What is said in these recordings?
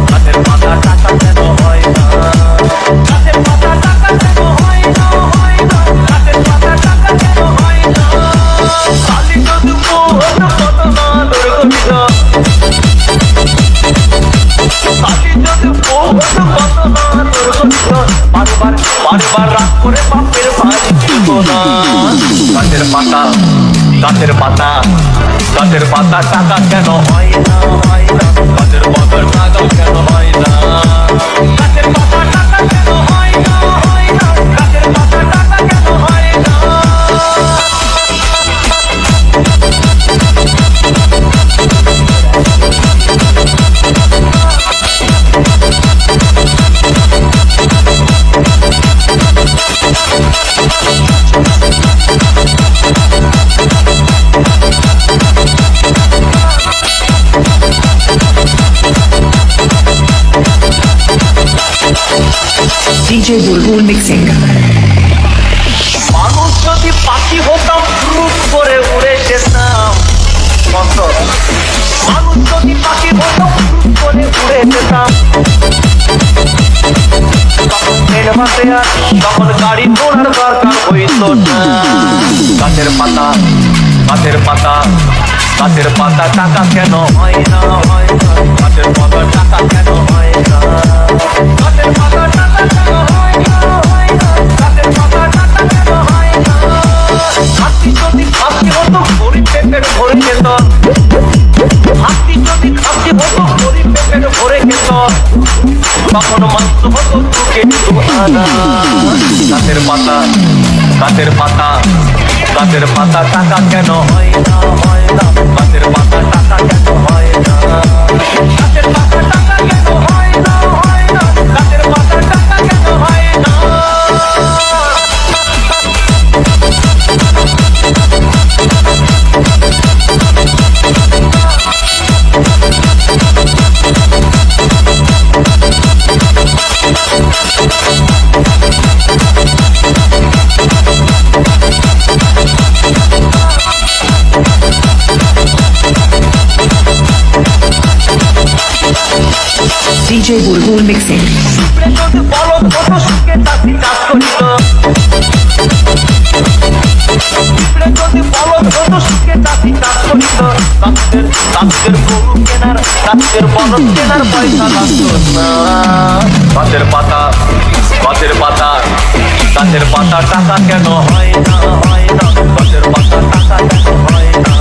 গাছের পাতা টাকা কেন হয় না? গাছের পাতা টাকা কেন হয় না? হয় না গাছের পাতা টাকা কেন হয় না? খালি যদি কত না দুর্গন্ধ, খালি যদি কত না দুর্গন্ধ, বারবার বারবার রাগ করে বাপের বাড়ি ফিরবো না। গাছের পাতা গাছের পাতা গাছের পাতা টাকা কেন হয় না? হয় না গাছের পাতা টাকা কেন হয় না? গাছের পাতা টাকা কেন হয় না? হয় না গাছের পাতা টাকা কেন হয় না? DJ Bulbul Mixing. মানুষ যদি পাখি হতাম গ্রুপ করে উড়ে যেতাম। মানুষ যদি পাখি হতাম গ্রুপ করে উড়ে যেতাম। তখন ট্রেন বাসে আর তখন গাড়ি ঘোড়ার দরকার হইতো না। গাছের পাতা গাছের পাতা গাছের পাতা টাকা কেন হয় না? হয় না গাছের পাতা টাকা কেন হয় না? গাছের পাতা টাকা কেন হয় না? হয় না গাছের পাতা টাকা কেন হয় না? হাতি যদি খাসি হতো গরিব পেটের ভরে যেত। হাতি যদি খাসি হতো গরিব পেটের ভরে যেত। তখন মাংস হতো টুকে আনা। গাছের পাতা গাছের পাতা গাছের পাতা টাকা কেন হয় না? হয় না গাছের পাতা টাকা কেন হয় না? গাছের পাতা টাকা কেন হয় না? হয় না গাছের পাতা টাকা কেন হয় না? DJ Bulbul Mixing. যদি বলো কত সুখে চাষি কাজ করিত। যদি বলো কত সুখে চাষি কাজ করিত। গাছের গরু কেনার গাছের বলদ কেনার পয়সা লাগতো না। গাছের পাতা গাছের পাতা গাছের পাতা টাকা কেন হয় না? হয় না গাছের পাতা টাকা কেন হয় না?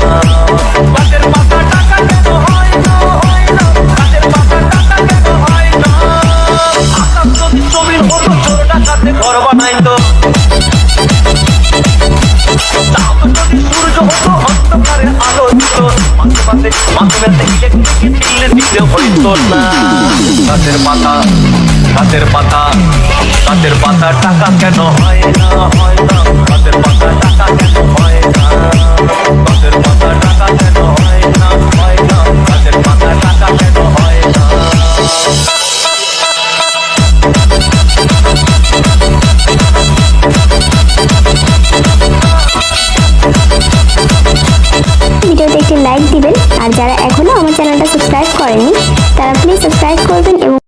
গাছের পাতা টাকা কেন হয় না? হয় না গাছের পাতা টাকা কেন হয় না? আকাশ যদি জমির মতো চোর ডাকাতে ঘর বানাইতো। চাঁদ যদি সূর্য হতো অন্ধকারে আলো দিত। মাঝে মাঝে ইলেকট্রিক বিল দিতে হইতো না। গাছের পাতা গাছের পাতা গাছের পাতা টাকা কেন হয় না? হয় না গাছের পাতা